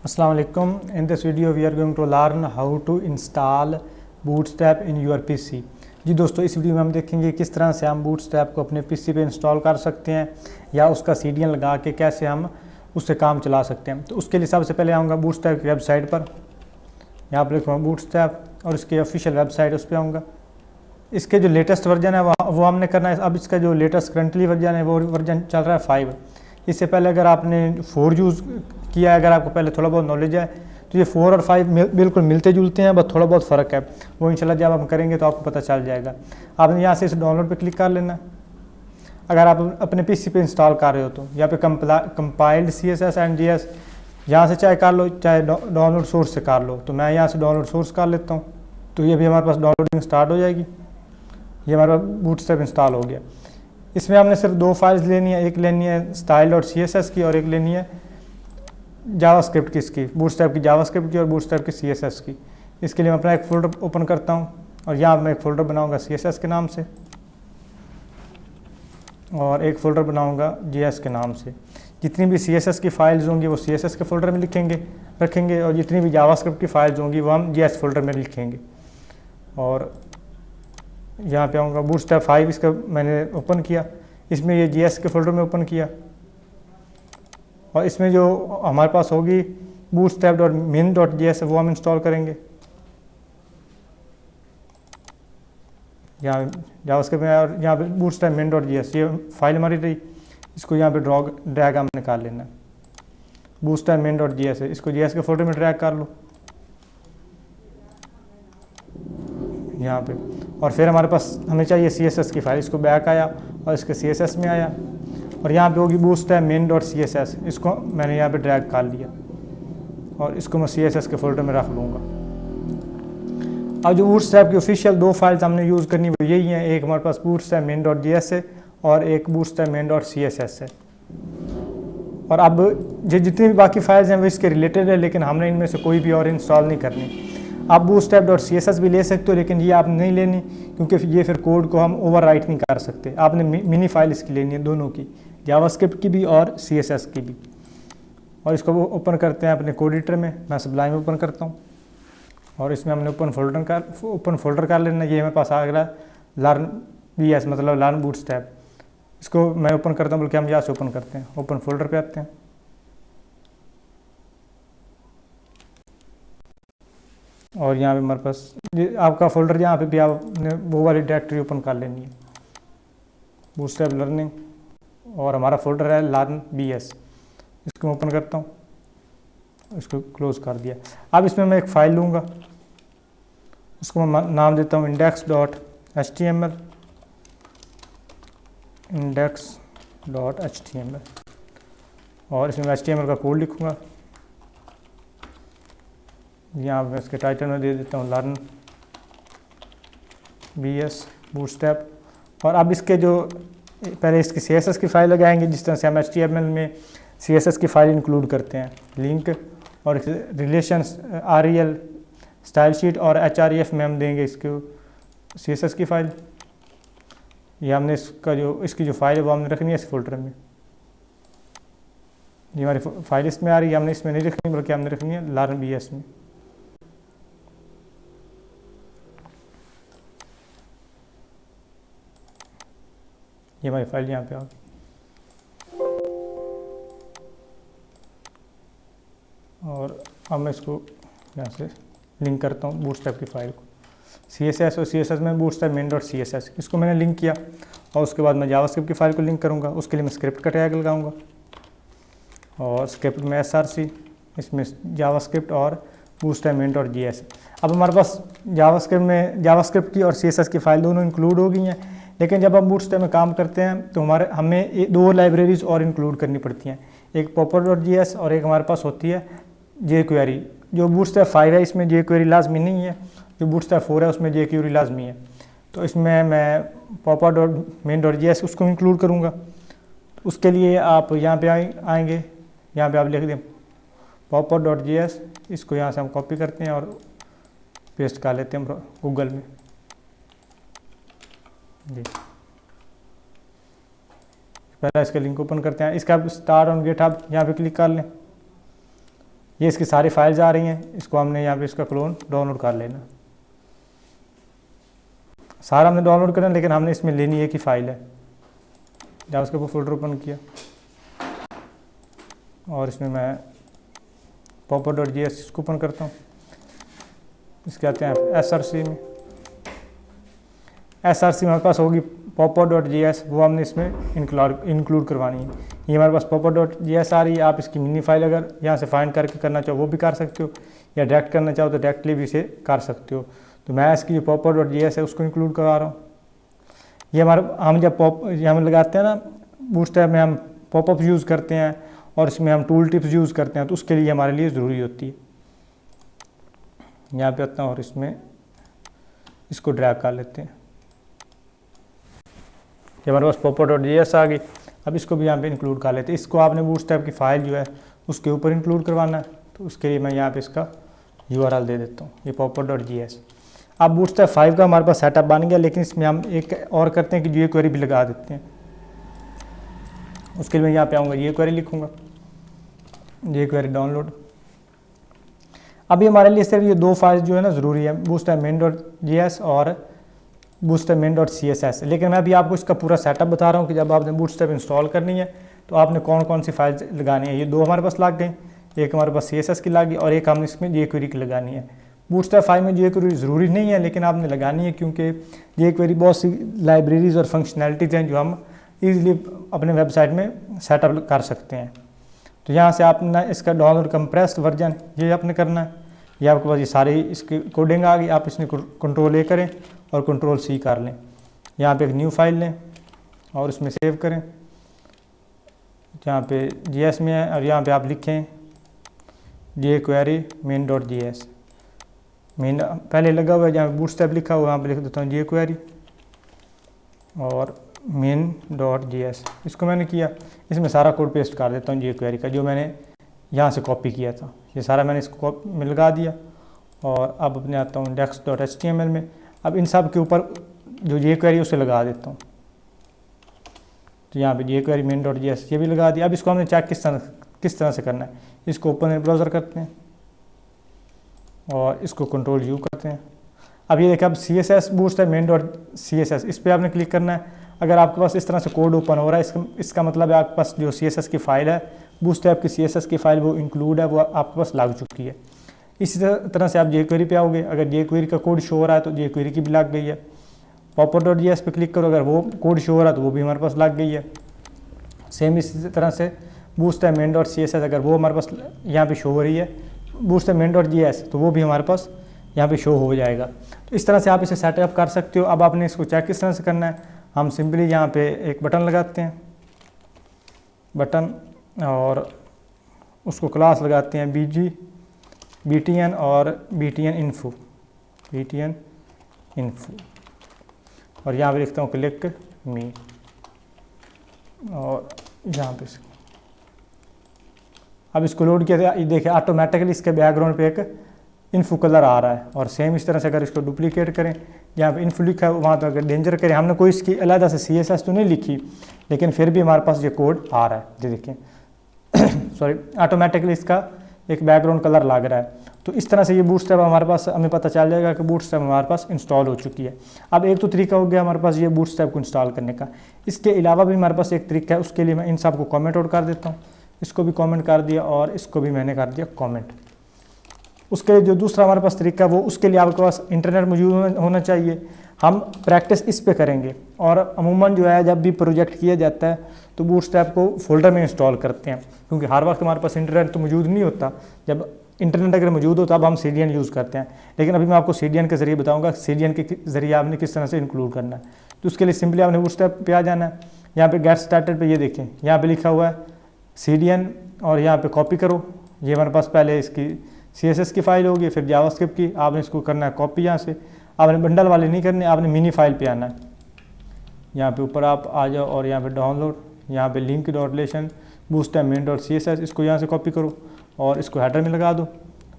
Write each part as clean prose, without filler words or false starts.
Assalamu alaikum. In this video we are going to learn how to install Bootstrap in your PC। जी दोस्तों, इस video में हम देखेंगे किस तरह से हम Bootstrap को अपने PC पे इंस्टॉल कर सकते हैं या उसका CDN लगा के कैसे हम उससे काम चला सकते हैं। तो उसके लिए सबसे पहले आऊँगा Bootstrap की वेबसाइट पर। यहाँ पर लिखूँगा Bootstrap और इसकी ऑफिशियल वेबसाइट उस पर आऊँगा। इसके जो लेटेस्ट वर्जन है वो हमने करना है। अब इसका जो लेटेस्ट करंटली वर्जन है वो वर्जन चल रहा है 5। इससे पहले अगर आपने 4 यूज़ किया है, अगर आपको पहले थोड़ा बहुत नॉलेज है तो ये 4 और 5 बिल्कुल मिलते जुलते हैं, बस थोड़ा बहुत फ़र्क है। वो इंशाल्लाह जब हम करेंगे तो आपको पता चल जाएगा। आपने यहाँ से इस डाउनलोड पे क्लिक कर लेना। अगर आप अपने पीसी पे इंस्टॉल कर रहे हो तो यहाँ पे कंपाइल्ड CSS एंड JS यहाँ से चाहे कर लो, चाहे डाउनलोड सोर्स से कर लो। तो मैं यहाँ से डाउनलोड सोर्स कर लेता हूँ। तो ये भी हमारे पास डाउनलोडिंग स्टार्ट हो जाएगी। ये हमारा बूटस्ट्रैप इंस्टॉल हो गया। इसमें हमने सिर्फ 2 फाइल्स लेनी है, एक लेनी है style.css की और एक लेनी है जावास्क्रिप्ट की, इसकी बूटस्ट्रैप की जावास्क्रिप्ट की और बूटस्ट्रैप की CSS की। इसके लिए मैं अपना एक फ़ोल्डर ओपन करता हूँ और यहाँ मैं एक फ़ोल्डर बनाऊँगा CSS के नाम से और एक फ़ोल्डर बनाऊँगा JS के नाम से। जितनी भी CSS की फाइल्स होंगी वो CSS के फ़ोल्डर में रखेंगे और जितनी भी जावास्क्रिप्ट की फाइल्स होंगी वो हम JS फ़ोल्डर में लिखेंगे। और यहाँ पे आऊँगा बूटस्ट्रैप 5, इसका मैंने ओपन किया, इसमें ये JS के फ़ोल्डर में ओपन किया और इसमें जो हमारे पास होगी bootstrap.min.js वो हम इंस्टॉल करेंगे। यहाँ जावास्क्रिप्ट में और यहाँ पे bootstrap.min.js ये फाइल हमारी रही। इसको यहाँ पे ड्रैग हम निकाल लेना। bootstrap.min.js है, इसको JS के फ़ोल्डर में ड्रैग कर लो यहाँ पे। और फिर हमारे पास हमें चाहिए CSS की फाइल, इसको बैक आया और इसके CSS में आया और यहाँ पे होगी bootstrap.min.css, इसको मैंने यहाँ पे ड्रैग कर लिया और इसको मैं CSS के फ़ोल्डर में रख लूँगा। अब जो बूटस्ट्रैप की ऑफिशियल 2 फाइल्स हमने यूज़ करनी वो यही हैं। एक हमारे पास bootstrap.min.js है और एक bootstrap.min.css है। और अब जितनी भी बाकी फाइल्स हैं वो इसके रिलेटेड है, लेकिन हमने इनमें से कोई भी और इंस्टॉल नहीं करनी। आप bootstrap.css भी ले सकते हो, लेकिन ये आपने नहीं लेनी क्योंकि ये फिर कोड को हम ओवरराइट नहीं कर सकते। आपने मिनी फाइल इसकी लेनी है, दोनों की, जावास्क्रिप्ट की भी और CSS की भी। और इसको वो ओपन करते हैं अपने कोड एडिटर में। मैं सबलाइम ओपन करता हूँ और इसमें हमने ओपन फोल्डर कर लेना। ये मेरे पास आ गया लर्न BS, मतलब लर्न बूटस्ट्रैप। इसको मैं ओपन करता हूँ, बल्कि हम यहाँ से ओपन करते हैं। ओपन फोल्डर पे आते हैं और यहाँ पे हमारे पास आपका फोल्डर यहाँ पे भी आपने वो वाली डायरेक्टरी ओपन कर लेनी है, बूटस्ट्रैप लर्निंग, और हमारा फोल्डर है लर्न BS। इसको मैं ओपन करता हूँ, इसको क्लोज कर दिया। अब इसमें मैं एक फ़ाइल लूँगा, उसको मैं नाम देता हूँ index.html और इसमें मैं HTML का कोड लिखूँगा। यहाँ मैं इसके टाइटल में दे देता हूँ लर्न BS बूटस्ट्रैप। और अब इसके जो पहले इसकी CSS की फाइल लगाएंगे, जिस तरह से हम HTML में CSS की फाइल इंक्लूड करते हैं, लिंक और रिलेशंस REL स्टाइल शीट और href में हम देंगे इसको CSS की फाइल। ये हमने इसकी जो फाइल है वो हमने रखनी है इस फोल्डर में। ये हमारी फाइल इसमें आ रही है, हमने इसमें नहीं रखनी बल्कि हमने रखनी है लर्न BS में। ये हमारी फाइल यहाँ पे आ गई और अब मैं इसको यहाँ से लिंक करता हूँ बूटस्ट्रैप की फाइल को CSS और CSS में bootstrap.min.css, इसको मैंने लिंक किया। और उसके बाद मैं जावास्क्रिप्ट की फाइल को लिंक करूँगा। उसके लिए मैं स्क्रिप्ट का टैग लगाऊंगा और स्क्रिप्ट में src, इसमें जावास्क्रिप्ट और bootstrap.min.js। अब हमारे पास जावास्क्रिप्ट की और CSS की फाइल दोनों इंक्लूड हो गई हैं, लेकिन जब हम बूटस्ट्रैप में काम करते हैं तो हमें 2 लाइब्रेरीज और इंक्लूड करनी पड़ती हैं। एक popper.js और एक हमारे पास होती है jQuery। जो बूटस्ट्रैप 5 है इसमें jQuery लाजमी नहीं है, जो बूटस्ट्रैप 4 है उसमें jQuery लाजमी है। तो इसमें मैं popper.min.js उसको इंक्लूड करूँगा। उसके लिए आप यहाँ पे आएंगे, यहाँ पे आप लिख दें popper.js, इसको यहाँ से हम कॉपी करते हैं और पेस्ट कर लेते हैं गूगल में जी। पहला इसका लिंक ओपन करते हैं। इसका स्टार्ट ऑन गिटहब यहाँ पे क्लिक कर लें ये इसकी सारी फाइल्स आ रही हैं, इसको हमने यहाँ पे इसका क्लोन डाउनलोड कर लेना। सारा हमने डाउनलोड करना, लेकिन हमने इसमें लेनी है कि फ़ाइल है। जावास्क्रिप्ट फोल्डर ओपन किया और इसमें मैं popper.js इसको ओपन करता हूँ। इसके आते हैं src में, src हमारे पास होगी popper.js, वो हमने इसमें इंक्लूड करवानी है। ये हमारे पास popper.js आ रही है। आप इसकी मिनी फाइल अगर यहाँ से फाइंड करके करना चाहो वो भी कर सकते हो, या डायरेक्ट करना चाहो तो डायरेक्टली भी इसे कर सकते हो। तो मैं इसकी जो popper.js है उसको इंक्लूड करवा रहा हूँ। ये हमारा हम जब हम लगाते हैं ना बूटस्ट्रैप में, हम पॉपअप यूज़ करते हैं और इसमें हम टूल टिप्स यूज़ करते हैं, तो उसके लिए हमारे लिए ज़रूरी होती है। यहाँ पे आता हूँ और इसमें इसको ड्रैग कर लेते हैं। ये हमारे पास popper.js आ गई। अब इसको भी यहाँ पे इंक्लूड कर लेते हैं। इसको आपने बूटस्ट्रैप की फ़ाइल जो है उसके ऊपर इंक्लूड करवाना है, तो उसके लिए मैं यहाँ पे इसका URL दे देता हूँ, ये popper.js। अब बूटस्ट्रैप 5 का हमारे पास सेटअप बन गया, लेकिन इसमें हम एक और करते हैं कि ये क्वेरी भी लगा देते हैं। उसके लिए मैं यहाँ पे आऊँगा, ये क्वेरी लिखूँगा, ये क्वेरी डाउनलोड। अभी हमारे लिए सिर्फ ये दो फाइल्स जो है ना ज़रूरी है, बूटस्ट्रैप main.js और बूटस्ट्रैप main.css। लेकिन मैं अभी आपको इसका पूरा सेटअप बता रहा हूँ कि जब आपने बूटस्ट्रैप इंस्टॉल करनी है तो आपने कौन कौन सी फाइल्स लगानी है। ये दो हमारे पास लग गई, एक हमारे पास CSS की लगी और एक हमने इसमें jQuery की लगानी है। बूटस्ट्रैप 5 में jQuery ज़रूरी नहीं है, लेकिन आपने लगानी है, क्योंकि jQuery बहुत सी लाइब्रेरीज़ और फंक्शनैलिटीज़ हैं जो हम ईज़िली अपने वेबसाइट में सेटअप कर सकते हैं। तो यहाँ से आपने इसका डाउनलोड कंप्रेस्ड वर्जन ये आपने करना है। ये आपके पास ये सारी इसकी कोडिंग आ गई, आप इसमें Ctrl+A करें और Ctrl+C कर लें। यहाँ पे एक न्यू फाइल लें और उसमें सेव करें, जहाँ पे JS में है, और यहाँ पे आप लिखें jQuery main.js। मेन पहले लगा हुआ है, जहाँ बूटस्ट्रैप लिखा हुआ है यहाँ पे लिख देता हूँ jQuery और main.js। इसको मैंने किया, इसमें सारा कोड पेस्ट कर देता हूँ jQuery का, जो मैंने यहाँ से कॉपी किया था। ये सारा मैंने इसको में लगा दिया और अब अपने आता हूँ index.html में। अब इन सब के ऊपर जो jQuery उसे लगा देता हूँ। तो यहाँ पे jQuery main.js ये भी लगा दिया। अब इसको हमने चेक किस तरह से करना है। इसको ओपन इन ब्राउज़र करते हैं और इसको Ctrl+U करते हैं। अब ये देखिए, अब CSS बूटस्ट्रैप main.css इस पर आपने क्लिक करना है। अगर आपके पास इस तरह से कोड ओपन हो रहा है, इसका मतलब है आपके पास जो CSS की फ़ाइल है, बूटस्ट्रैप की CSS की फ़ाइल वो इंक्लूड है, वो आपके पास लग चुकी है। इसी तरह से आप jQuery पे आओगे, अगर jQuery का कोड शो हो रहा है तो jQuery की भी लग गई है। popper.js पे क्लिक करो, अगर वो कोड शो हो रहा है तो वो भी हमारे पास लग गई है। सेम इसी तरह से बूटस्ट्रैप main.css अगर वो हमारे पास यहाँ पे शो हो रही है, बूटस्ट्रैप main.js तो वो भी हमारे पास यहाँ पे शो हो जाएगा। तो इस तरह से आप इसे सेटअप कर सकते हो। अब आपने इसको चेक किस तरह से करना है, हम सिंपली यहाँ पे एक बटन लगाते हैं, बटन, और उसको क्लास लगाते हैं btn और btn info और यहाँ पे लिखता हूँ क्लिक मी, और यहाँ पे अब इसको लोड किया था, ये देखिए ऑटोमेटिकली इसके बैकग्राउंड पे एक इन्फो कलर आ रहा है। और सेम इस तरह से अगर इसको डुप्लीकेट करें, यहाँ पे इन्फो लिखा है वहाँ तो अगर डेंजर करें, हमने कोई इसकी अलग से CSS तो नहीं लिखी, लेकिन फिर भी हमारे पास ये कोड आ रहा है, ये देखिए सॉरी, ऑटोमेटिकली इसका एक बैकग्राउंड कलर लग रहा है। तो इस तरह से ये बूटस्ट्रैप हमारे पास, हमें पता चल जाएगा कि बूटस्ट्रैप हमारे पास इंस्टॉल हो चुकी है। अब एक तो तरीका हो गया हमारे पास ये बूटस्ट्रैप को इंस्टॉल करने का। इसके अलावा भी हमारे पास एक तरीका है, उसके लिए मैं इन सब को कॉमेंट आउट कर देता हूँ। इसको भी कमेंट कर दिया और इसको भी मैंने कर दिया कमेंट। उसके लिए जो दूसरा हमारे पास तरीका वो, उसके लिए आपके पास इंटरनेट मौजूद होना चाहिए। हम प्रैक्टिस इस पे करेंगे, और अमूमन जो है जब भी प्रोजेक्ट किया जाता है तो बूटस्ट्रैप को फोल्डर में इंस्टॉल करते हैं, क्योंकि हर वक्त हमारे पास इंटरनेट तो मौजूद नहीं होता। जब इंटरनेट अगर मौजूद हो तब हम CDN यूज़ करते हैं, लेकिन अभी मैं आपको CDN के ज़रिए बताऊँगा CDN के ज़रिए आपने किस तरह से इंक्लूड करना है। तो उसके लिए सिंपली आपने बूटस्ट्रैप पे आ जाना है। यहाँ पे गेट स्टार्टेड पे ये देखें, यहाँ पे लिखा हुआ है CDN, और यहाँ पे कॉपी करो। ये हमारे पास पहले इसकी CSS की फ़ाइल होगी, फिर जावास्क्रिप्ट की, आपने इसको करना है कॉपी। यहाँ से आपने बंडल वाले नहीं करने, आपने मिनी फाइल पे आना है। यहाँ पे ऊपर आप आ जाओ और यहाँ पे डाउनलोड, यहाँ पे link dot relation bootstrap main.css, इसको यहाँ से कॉपी करो और इसको हेडर में लगा दो।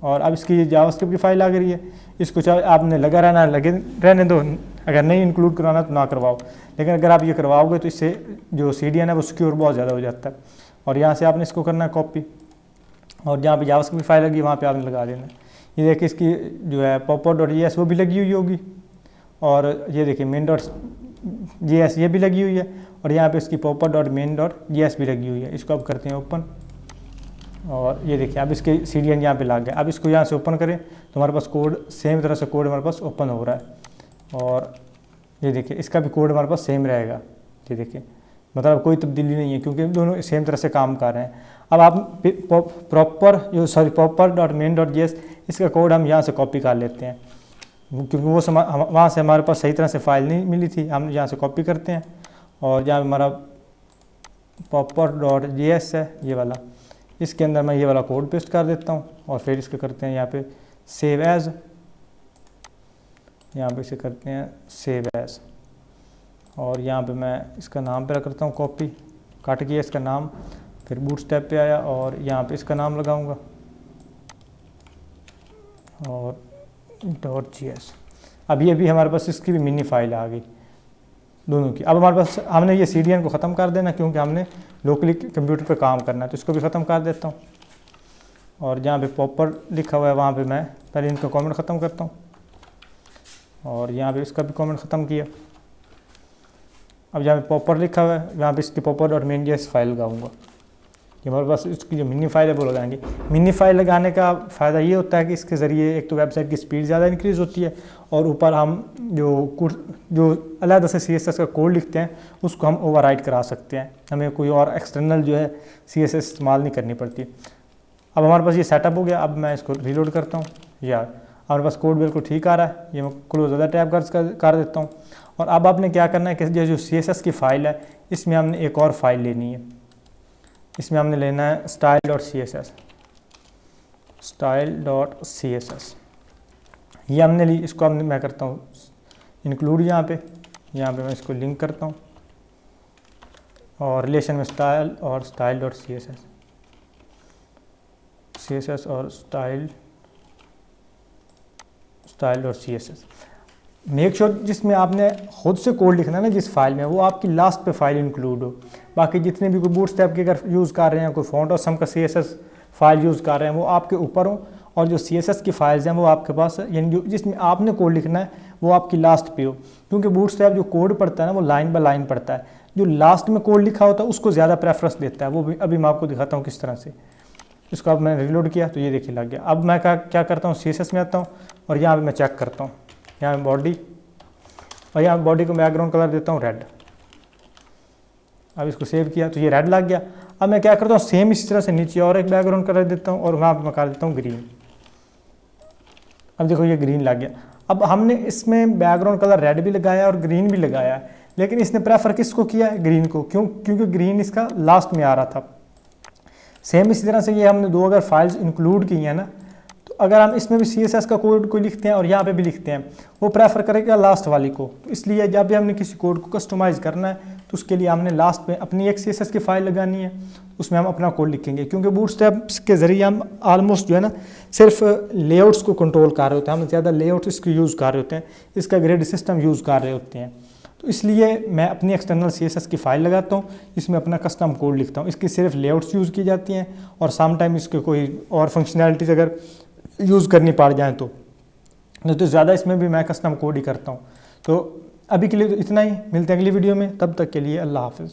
और अब इसकी जावास्क्रिप्ट की फ़ाइल आ गई है, इसको चाहे आपने लगा रहना लगे रहने दो, अगर नहीं इंक्लूड करवाना तो ना करवाओ, लेकिन अगर आप ये करवाओगे तो इससे जो CDN है वो सिक्योर बहुत ज़्यादा हो जाता है। और यहाँ से आपने इसको करना है कॉपी, और जहाँ पे जावास्क्रिप्ट फाइल लगी वहाँ पे आपने लगा देना। ये देखिए इसकी जो है popper.js वो भी लगी हुई होगी, और ये देखिए main.js ये भी लगी हुई है, और यहाँ पे इसकी popper.main.js भी लगी हुई है। इसको अब करते हैं ओपन, और ये देखिए अब इसके CDN यहाँ पे लग गया। अब इसको यहाँ से ओपन करें तो हमारे पास कोड सेम तरह से कोड हमारे पास ओपन हो रहा है, और ये देखिए इसका भी कोड हमारे पास सेम रहेगा। ये देखिए मतलब कोई तब्दीली नहीं है क्योंकि दोनों सेम तरह से काम कर रहे हैं। अब आप popper.main.js इसका कोड हम यहाँ से कॉपी कर लेते हैं, क्योंकि वो वहाँ से हमारे पास सही तरह से फाइल नहीं मिली थी। हम यहाँ से कॉपी करते हैं, और जहाँ हमारा popper.js है ये वाला, इसके अंदर मैं ये वाला कोड पेस्ट कर देता हूँ, और फिर इसको करते हैं यहाँ पे सेव एज़, यहाँ पे इसे करते हैं सेव एज़, और यहाँ पे मैं इसका नाम पे रख करता हूँ कॉपी, काट किया इसका नाम, फिर बूटस्ट्रैप पे आया और यहाँ पे इसका नाम लगाऊंगा और .js। अब ये भी हमारे पास इसकी भी मिनी फाइल आ गई दोनों की। अब हमारे पास हमने ये CDN को ख़त्म कर देना क्योंकि हमने लोकली कंप्यूटर पे काम करना है, तो इसको भी ख़त्म कर देता हूँ। और जहाँ पे popper लिखा हुआ है वहाँ पे मैं पहले इनका कमेंट ख़त्म करता हूँ, और यहाँ पे इसका भी कमेंट ख़त्म किया। अब जहाँ पे popper लिखा हुआ है यहाँ पे इसकी popper.main.js फाइल लगाऊंगा। ये हमारे पास इसकी जो मिनी फाइल है वो लगाएंगे। मिनी फाइल लगाने का फ़ायदा ये होता है कि इसके ज़रिए एक तो वेबसाइट की स्पीड ज़्यादा इंक्रीज़ होती है, और ऊपर हम जो अलग से CSS का कोड लिखते हैं उसको हम ओवरराइट करा सकते हैं, हमें कोई और एक्सटर्नल जो है CSS इस्तेमाल नहीं करनी पड़ती। अब हमारे पास ये सेटअप हो गया। अब मैं इसको रीलोड करता हूँ, यार हमारे पास कोड बिल्कुल ठीक आ रहा है। ये मैं क्लोज अदर टैब कर देता हूँ। और अब आपने क्या करना है कि जो CSS की फ़ाइल है इसमें हमने एक और फाइल लेनी है। इसमें हमने लेना है style.css। ये हमने ली, इसको मैं करता हूँ इंक्लूड यहाँ पे मैं इसको लिंक करता हूँ, और रिलेशन में स्टाइल और style.css और style.css। मेक श्योर जिसमें आपने खुद से कोड लिखना है ना जिस फाइल में, वो आपकी लास्ट पे फाइल इंक्लूड हो। बाकी जितने भी कोई बूटस्ट्रैप के अगर यूज़ कर रहे हैं, कोई फॉन्ट और सम का CSS फाइल यूज़ कर रहे हैं, वो आपके ऊपर हो, और जो CSS की फाइल्स हैं वो आपके पास, यानी जिसमें आपने कोड लिखना है वो आपकी लास्ट पे हो। क्योंकि बूटस्ट्रैप जो कोड पढ़ता है ना वो लाइन बाय लाइन पढ़ता है, जो लास्ट में कोड लिखा होता है उसको ज़्यादा प्रेफरेंस देता है। वो भी अभी मैं आपको दिखाता हूँ किस तरह से। इसको अब मैंने रिलोड किया तो ये देखिए लग गया। अब मैं क्या करता हूँ, CSS में आता हूँ और यहाँ पर मैं चेक करता हूँ, यहाँ पे बॉडी, और यहाँ बॉडी को बैकग्राउंड कलर देता हूँ रेड। अब इसको सेव किया तो ये रेड लग गया। अब मैं क्या करता हूँ, सेम इसी तरह से नीचे और एक बैकग्राउंड कलर देता हूँ और वहाँ पे मैं कर देता हूँ ग्रीन। अब देखो ये ग्रीन लग गया। अब हमने इसमें बैकग्राउंड कलर रेड भी लगाया और ग्रीन भी लगाया है, लेकिन इसने प्रेफर किसको किया है, ग्रीन को। क्योंकि ग्रीन इसका लास्ट में आ रहा था। सेम इसी तरह से ये हमने दो अगर फाइल्स इंक्लूड की हैं ना, तो अगर हम इसमें भी CSS का कोड को लिखते हैं और यहाँ पे भी लिखते हैं, वो प्रेफर करेगा लास्ट वाली को। तो इसलिए जब भी हमने किसी कोड को कस्टमाइज़ करना है तो उसके लिए हमने लास्ट में अपनी एक CSS की फाइल लगानी है, उसमें हम अपना कोड लिखेंगे। क्योंकि बूटस्ट्रैप के ज़रिए हम ऑलमोस्ट जो है ना सिर्फ लेआउट्स को कंट्रोल कर रहे होते हैं, हम ज़्यादा लेआउट्स इसको यूज़ कर रहे होते हैं, इसका ग्रिड सिस्टम यूज़ कर रहे होते हैं। तो इसलिए मैं अपनी एक्सटर्नल CSS की फ़ाइल लगाता हूँ, इसमें अपना कस्टम कोड लिखता हूँ। इसकी सिर्फ लेआउट्स यूज़ की जाती हैं, और सम टाइम इसके कोई और फंक्शनैलिटीज़ अगर यूज़ करनी पड़ जाए तो ज़्यादा इसमें भी मैं कस्टम कोड ही करता हूँ। तो अभी के लिए तो इतना ही, मिलते हैं अगली वीडियो में, तब तक के लिए अल्लाह हाफ़िज़।